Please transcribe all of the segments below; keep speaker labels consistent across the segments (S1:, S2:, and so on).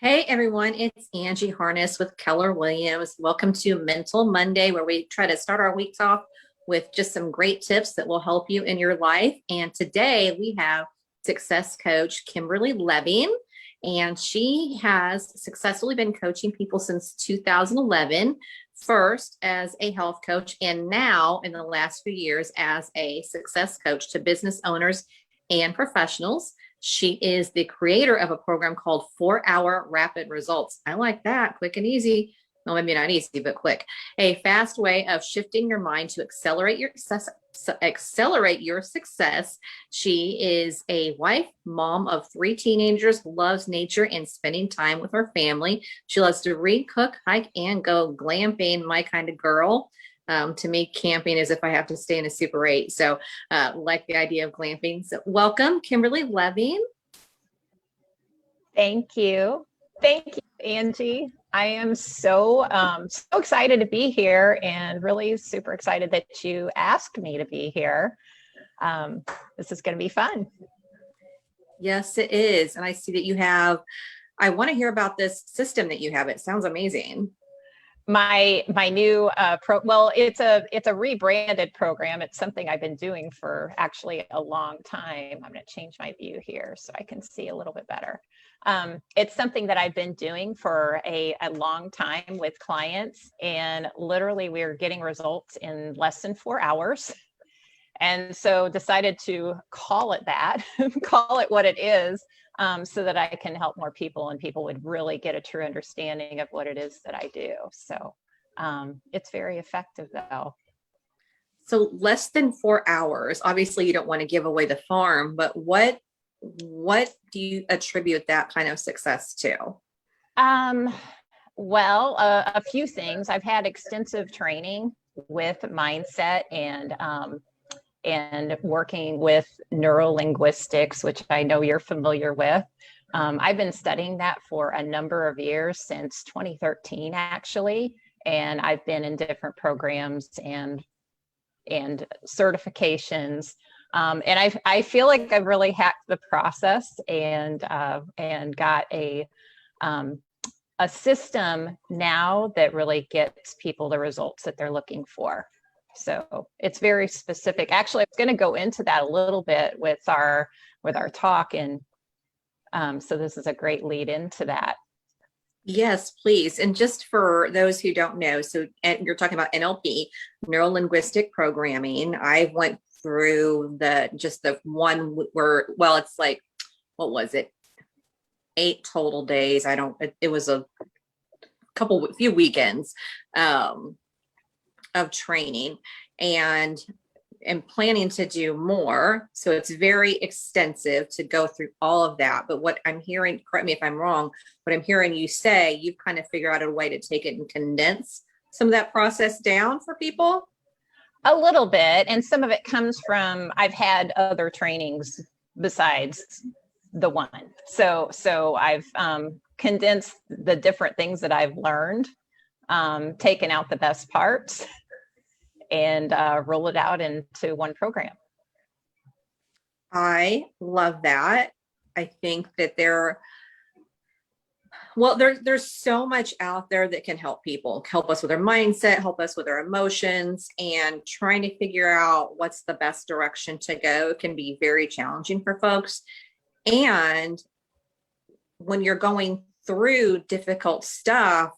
S1: Hey everyone, it's Angie Harness with Keller Williams. Welcome to Mental Monday, where we try to start our weeks off with just some great tips that will help you in your life. And today we have success coach Kimberly Lebbing, and she has successfully been coaching people since 2011, first as a health coach, and now in the last few years as a success coach to business owners and professionals. She is the creator of a program called 4 Hour Rapid Results. I like that. Quick and easy. Well, maybe not easy, but quick. A fast way of shifting your mind to accelerate your success. She is a wife, mom of 3 teenagers, loves nature and spending time with her family. She loves to read, cook, hike, and go glamping. My kind of girl. To me, camping is if I have to stay in a Super 8. So like the idea of glamping. So welcome, Kimberly Lebbing.
S2: Thank you. Thank you, Angie. I am so excited to be here and really super excited that you asked me to be here. This is going to be fun.
S1: Yes, it is. And I see that you have, I want to hear about this system that you have. It sounds amazing.
S2: My new it's a rebranded program. It's something I've been doing for actually a long time. I'm going to change my view here so I can see a little bit better. It's something that I've been doing for a long time with clients, and literally we're getting results in less than 4 hours. And so decided to call it that, call it what it is, so that I can help more people and people would really get a true understanding of what it is that I do. So it's very effective though.
S1: So less than 4 hours. Obviously, you don't want to give away the farm, but what do you attribute that kind of success to?
S2: Well, a few things. I've had extensive training with mindset and working with neurolinguistics, which I know you're familiar with. I've been studying that for a number of years, since 2013, actually. And I've been in different programs and certifications. And I feel like I've really hacked the process and got a system now that really gets people the results that they're looking for. So it's very specific. Actually, I was going to go into that a little bit with our talk, and so this is a great lead into that.
S1: Yes, please. And just for those who don't know, so you're talking about NLP, neuro linguistic programming. I went through the one where, well, it's like, what was it? 8 total days. It was a few weekends of training, and am planning to do more. So it's very extensive to go through all of that. But what I'm hearing, correct me if I'm wrong, what I'm hearing you say, you've kind of figured out a way to take it and condense some of that process down for people.
S2: A little bit. And some of it comes from, I've had other trainings besides the one. So I've condensed the different things that I've learned, taken out the best parts, and roll it out into one program.
S1: I love that. I think that there's so much out there that can help people, help us with our mindset, help us with our emotions, and trying to figure out what's the best direction to go can be very challenging for folks. And when you're going through difficult stuff,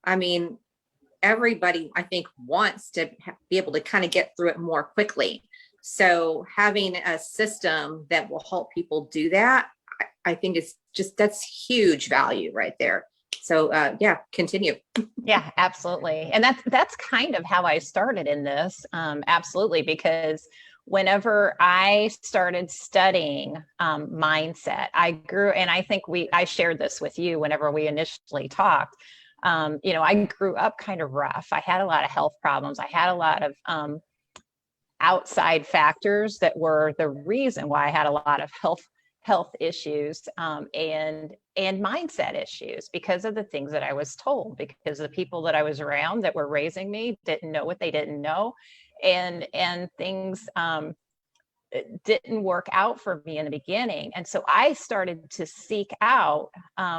S1: I mean, everybody, I think, wants to be able to kind of get through it more quickly. So having a system that will help people do that, I think that's huge value right there. So yeah, continue.
S2: Yeah, absolutely. And that's kind of how I started in this. Absolutely. Because whenever I started studying mindset, I grew, and I think I shared this with you whenever we initially talked. I grew up kind of rough. I had a lot of health problems. I had a lot of outside factors that were the reason why I had a lot of health issues and mindset issues, because of the things that I was told, because the people that I was around that were raising me didn't know what they didn't know, and things didn't work out for me in the beginning. And so I started to seek out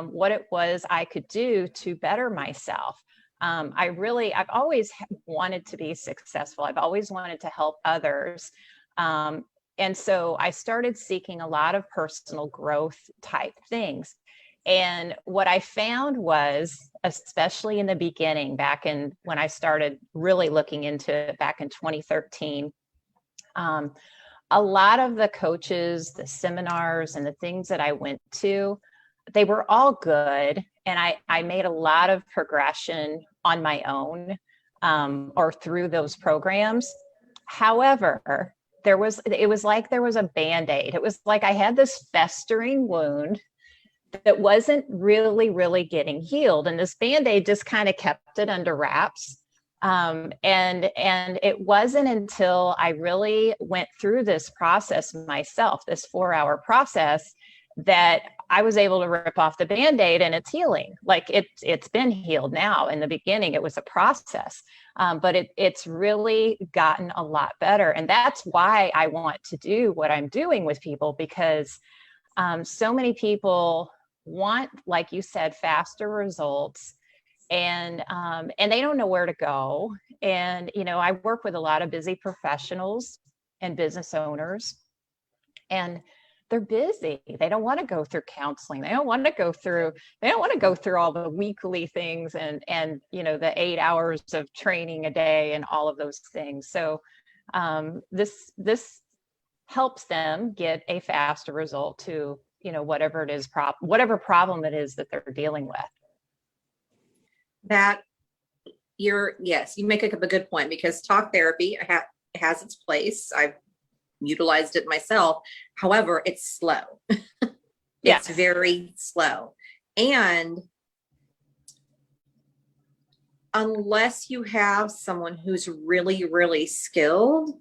S2: what it was I could do to better myself. I've always wanted to be successful. I've always wanted to help others. And so I started seeking a lot of personal growth type things. And what I found was, especially in the beginning, when I started really looking into it back in 2013, a lot of the coaches, the seminars, and the things that I went to, they were all good. And I made a lot of progression on my own or through those programs. However, it was like there was a Band-Aid. It was like I had this festering wound that wasn't really getting healed. And this Band-Aid just kind of kept it under wraps. And it wasn't until I really went through this process myself, this 4-hour process, that I was able to rip off the Band-Aid and it's healing. Like it's been healed now. In the beginning, it was a process, but it's really gotten a lot better. And that's why I want to do what I'm doing with people, because so many people want, like you said, faster results, and they don't know where to go. And, I work with a lot of busy professionals and business owners, and they're busy. They don't want to go through counseling. They don't want to go through all the weekly things and the 8 hours of training a day and all of those things. So this helps them get a faster result to, whatever it is, whatever problem it is that they're dealing with.
S1: Yes, you make a good point, because talk therapy has its place. I've utilized it myself. However, it's slow. It's very slow. And unless you have someone who's really skilled,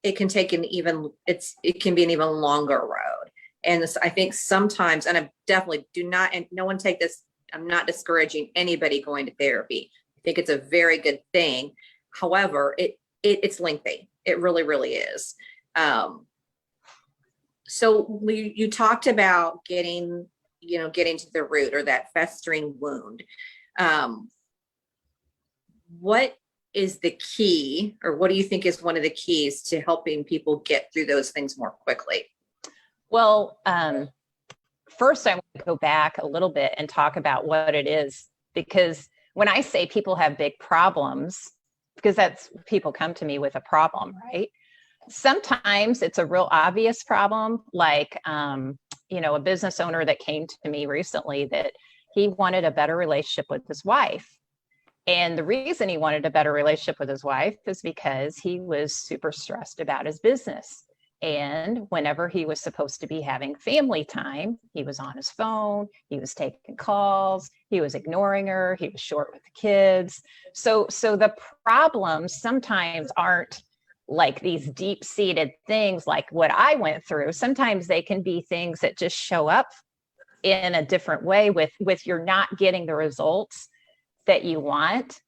S1: it can be an even longer road. And this, I think sometimes, and I definitely and no one take this, I'm not discouraging anybody going to therapy. I think it's a very good thing. However, it's lengthy. It really is. So you talked about getting to the root, or that festering wound. What is the key, or what do you think is one of the keys to helping people get through those things more quickly?
S2: Well, first I want to go back a little bit and talk about what it is, because when I say people have big problems, because that's, people come to me with a problem, right? Sometimes it's a real obvious problem, like, a business owner that came to me recently that he wanted a better relationship with his wife. And the reason he wanted a better relationship with his wife is because he was super stressed about his business. And whenever he was supposed to be having family time, he was on his phone, he was taking calls, he was ignoring her, he was short with the kids. So the problems sometimes aren't like these deep-seated things like what I went through. Sometimes they can be things that just show up in a different way with you're not getting the results that you want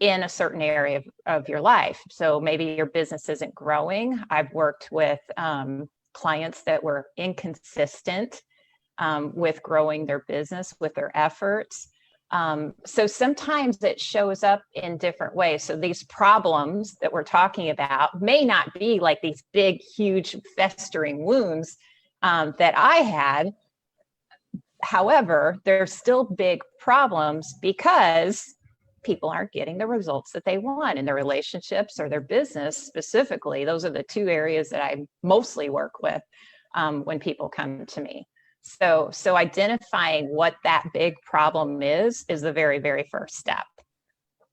S2: in a certain area of your life. So maybe your business isn't growing. I've worked with clients that were inconsistent with growing their business, with their efforts. So sometimes it shows up in different ways. So these problems that we're talking about may not be like these big, huge festering wounds that I had. However, they're still big problems because people aren't getting the results that they want in their relationships or their business specifically. Those are the two areas that I mostly work with when people come to me. So identifying what that big problem is the very, very first step.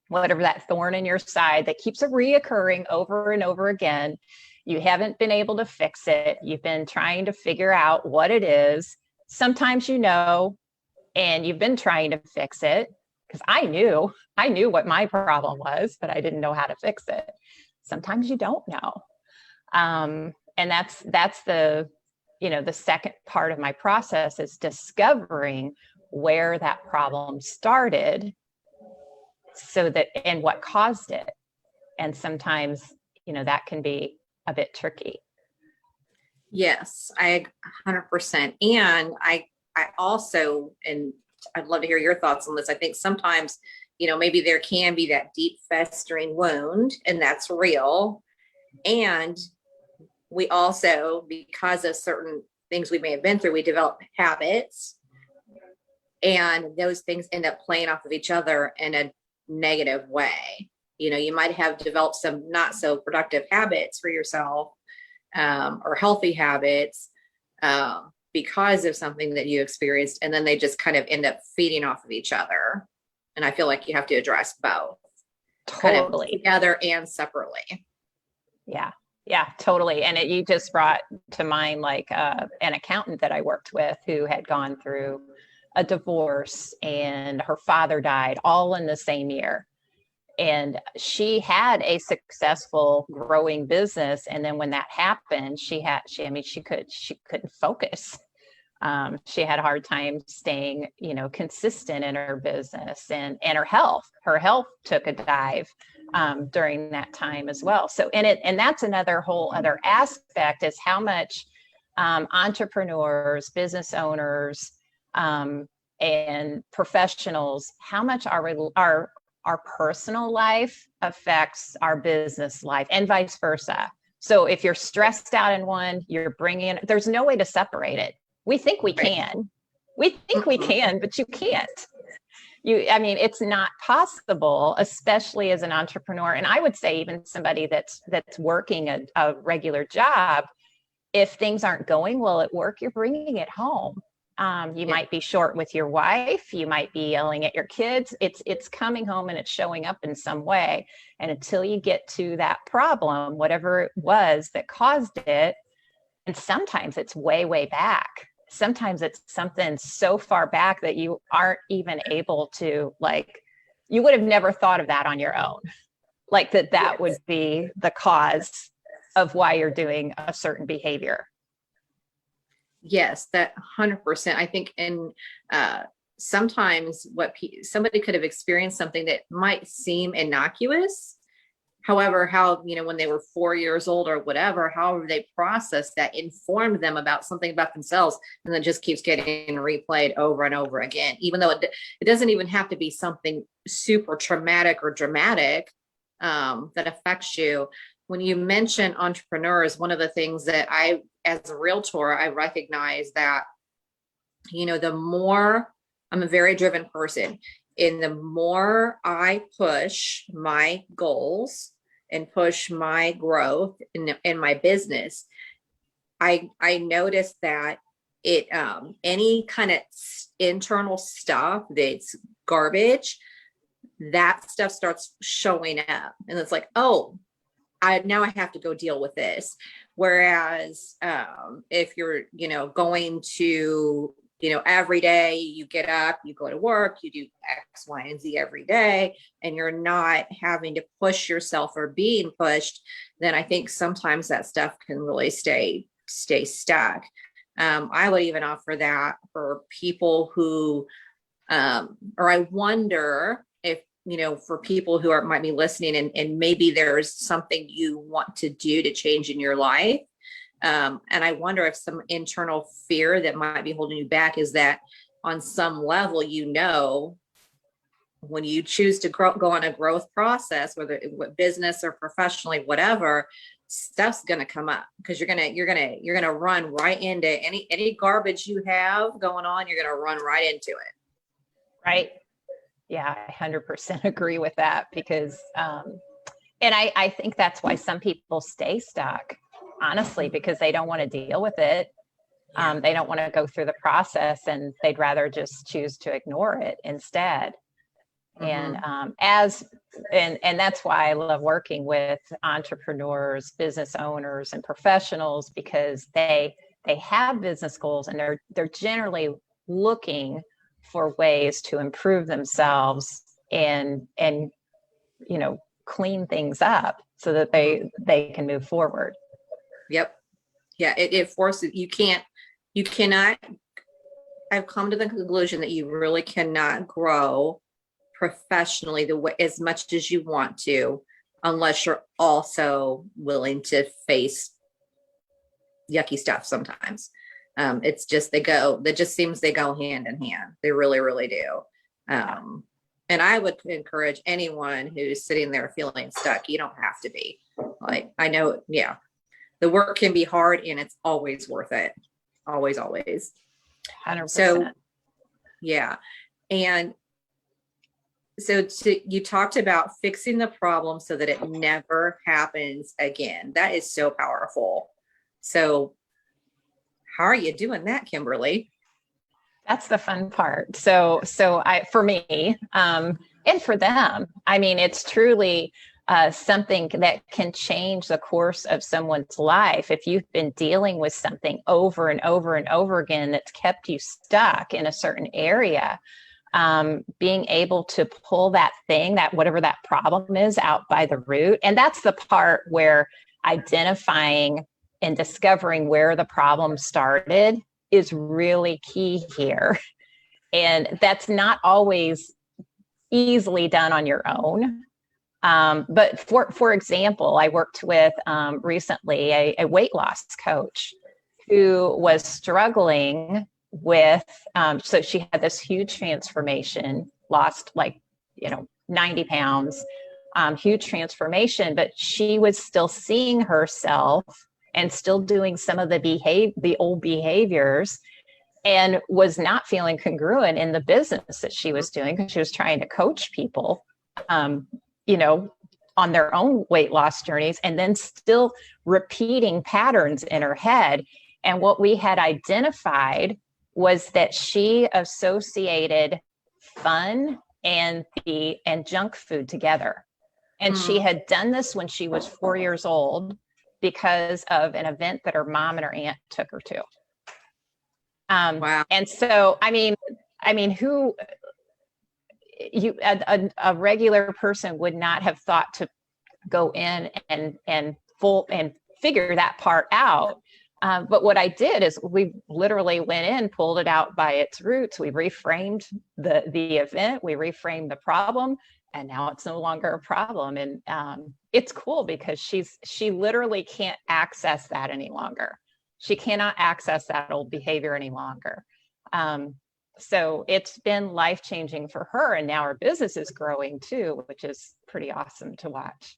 S2: Whatever that thorn in your side that keeps it reoccurring over and over again, you haven't been able to fix it. You've been trying to figure out what it is. Sometimes and you've been trying to fix it, because I knew what my problem was, but I didn't know how to fix it. Sometimes you don't know. And that's the second part of my process, is discovering where that problem started and what caused it. And sometimes, that can be a bit tricky.
S1: Yes, I 100%. And I also, and I'd love to hear your thoughts on this. I think sometimes, maybe there can be that deep festering wound, and that's real. And we also, because of certain things we may have been through, we develop habits, and those things end up playing off of each other in a negative way. You might have developed some not so productive habits for yourself, or healthy habits, because of something that you experienced, and then they just kind of end up feeding off of each other. And I feel like you have to address both,
S2: Totally.
S1: kind of together and separately.
S2: Yeah, totally. And you just brought to mind like an accountant that I worked with who had gone through a divorce, and her father died all in the same year. And she had a successful growing business. And then when that happened, she couldn't focus. She had a hard time staying, consistent in her business, and her health took a dive during that time as well. So, and that's another whole other aspect, is how much entrepreneurs, business owners, and professionals, how much our personal life affects our business life, and vice versa. So if you're stressed out in one, there's no way to separate it. We think we can. We think we can, but you can't. It's not possible, especially as an entrepreneur. And I would say even somebody that's working a regular job, if things aren't going well at work, you're bringing it home. You might be short with your wife. You might be yelling at your kids. It's coming home and it's showing up in some way. And until you get to that problem, whatever it was that caused it, and sometimes it's way, way back. Sometimes it's something so far back that you aren't even able to, you would have never thought of that on your own. That would be the cause of why you're doing a certain behavior.
S1: Yes, that 100%. I think, and sometimes somebody could have experienced something that might seem innocuous. However, when they were 4 years old or whatever, however they processed that informed them about something about themselves, and then just keeps getting replayed over and over again, even though it doesn't even have to be something super traumatic or dramatic that affects you. When you mention entrepreneurs, one of the things that as a realtor, I recognize that, the more, I'm a very driven person, and the more I push my goals and push my growth in my business, I notice that any kind of internal stuff that's garbage, that stuff starts showing up, and it's like, oh, now I have to go deal with this. Whereas if you're, going to, every day you get up, you go to work, you do X, Y, and Z every day, and you're not having to push yourself or being pushed, then I think sometimes that stuff can really stay stuck. I would even offer that for people who, or I wonder if, for people who might be listening, and maybe there's something you want to do to change in your life. And I wonder if some internal fear that might be holding you back is that on some level, when you choose to go on a growth process, whether business or professionally, whatever, stuff's going to come up, because you're going to run right into any garbage you have going on. You're going to run right into it.
S2: Right. Yeah, I 100% agree with that, because, and I think that's why some people stay stuck, honestly, because they don't want to deal with it. They don't want to go through the process, and they'd rather just choose to ignore it instead. Mm-hmm. And that's why I love working with entrepreneurs, business owners, and professionals, because they have business goals, and they're generally looking for ways to improve themselves and clean things up so that they can move forward.
S1: Yep. Yeah. It forces, you cannot, I've come to the conclusion that you really cannot grow professionally as much as you want to unless you're also willing to face yucky stuff sometimes. It's just, that just seems they go hand in hand. They really, really do. And I would encourage anyone who's sitting there feeling stuck. You don't have to be. Like, I know, yeah, the work can be hard and it's always worth it. Always, always.
S2: 100%.
S1: So, yeah. And so you talked about fixing the problem so that it never happens again. That is so powerful. So how are you doing that, Kimberly?
S2: That's the fun part. So for me, and for them, I mean, it's truly something that can change the course of someone's life. If you've been dealing with something over and over and over again that's kept you stuck in a certain area, being able to pull that thing, that whatever that problem is, out by the root. And that's the part where identifying and discovering where the problem started is really key here. And that's not always easily done on your own. But for example, I worked with recently a weight loss coach who was struggling with, so she had this huge transformation, lost 90 pounds, huge transformation, but she was still seeing herself and still doing some of the old behaviors, and was not feeling congruent in the business that she was doing, because she was trying to coach people, on their own weight loss journeys, and then still repeating patterns in her head. And what we had identified was that she associated fun and junk food together. And she had done this when she was 4 years old, because of an event that her mom and her aunt took her to.
S1: Wow.
S2: And so, I mean, a regular person would not have thought to go in and figure that part out. But what I did is we literally went in, pulled it out by its roots. We reframed the event, we reframed the problem, and now it's no longer a problem. And it's cool because she literally can't access that any longer. She cannot access that old behavior any longer. So it's been life-changing for her. And now her business is growing too, which is pretty awesome to watch.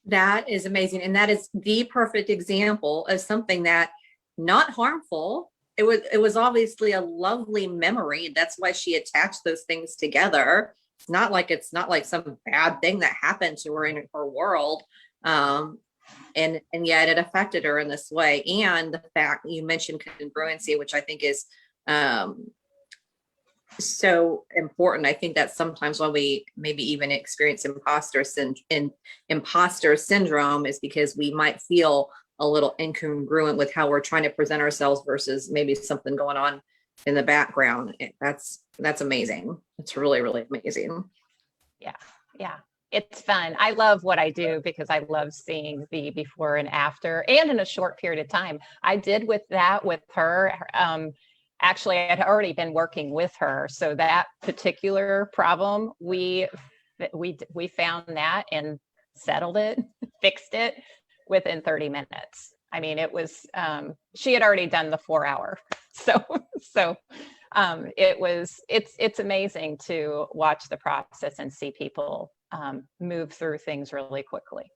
S1: That is amazing. And that is the perfect example of something that not harmful. It was obviously a lovely memory. That's why she attached those things together. It's not like some bad thing that happened to her in her world. And yet it affected her in this way. And the fact that you mentioned congruency, which I think is so important. I think that sometimes when we maybe even experience imposter syndrome is because we might feel a little incongruent with how we're trying to present ourselves versus maybe something going on in the background. That's amazing. It's really, really amazing.
S2: Yeah. It's fun. I love what I do because I love seeing the before and after, and in a short period of time. I did with her. Actually, I had already been working with her. So that particular problem, we found that and settled it, fixed it within 30 minutes. I mean, it was, she had already done the 4 hour. It's amazing to watch the process and see people move through things really quickly.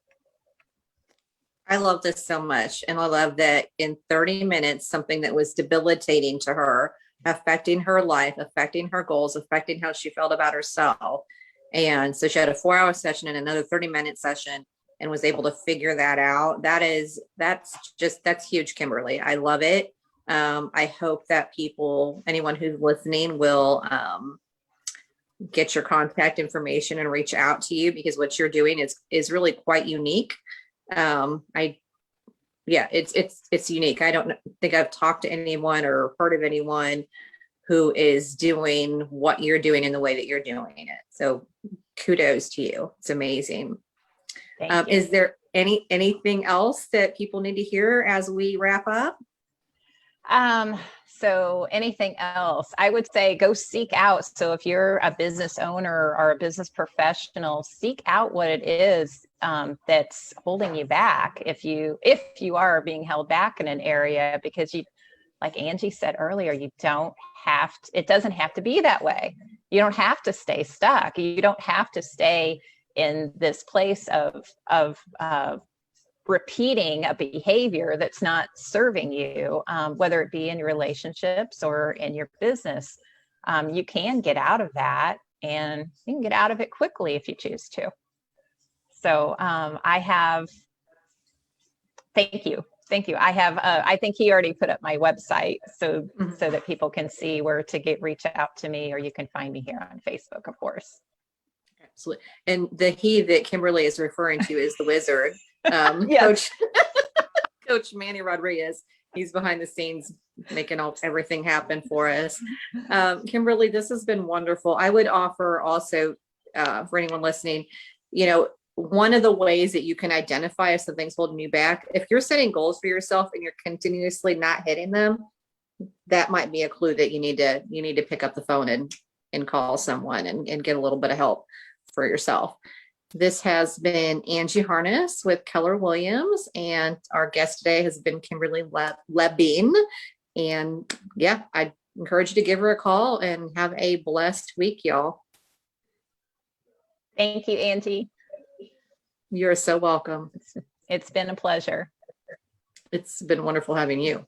S1: I love this so much. And I love that in 30 minutes, something that was debilitating to her, affecting her life, affecting her goals, affecting how she felt about herself. And so she had a 4-hour session and another 30-minute session and was able to figure that out. That's huge, Kimberly. I love it. I hope that anyone who's listening will get your contact information and reach out to you, because what you're doing is really quite unique. It's unique. I don't think I've talked to anyone or heard of anyone who is doing what you're doing in the way that you're doing it. So kudos to you. It's amazing.
S2: Thank you.
S1: Is there anything else that people need to hear as we wrap up?
S2: So anything else? I would say go seek out. So if you're a business owner or a business professional, seek out what it is that's holding you back. If you are being held back in an area, because you, like Angie said earlier, you don't have to, it doesn't have to be that way. You don't have to stay stuck. You don't have to stay in this place of repeating a behavior that's not serving you, whether it be in your relationships or in your business. You can get out of that, and you can get out of it quickly if you choose to. So thank you. I have, I think he already put up my website so that people can see where to reach out to me, or you can find me here on Facebook, of course.
S1: Absolutely. And the he that Kimberly is referring to is the wizard,
S2: Yes.
S1: Coach Manny Rodriguez. He's behind the scenes making everything happen for us. Kimberly, this has been wonderful. I would offer also for anyone listening, one of the ways that you can identify if something's holding you back, if you're setting goals for yourself and you're continuously not hitting them, that might be a clue that you need to pick up the phone and call someone and get a little bit of help for yourself. This has been Angie Harness with Keller Williams, and our guest today has been Kimberly Lebbing. And yeah, I encourage you to give her a call, and have a blessed week, y'all.
S2: Thank you, Angie.
S1: You're so welcome.
S2: It's been a pleasure.
S1: It's been wonderful having you.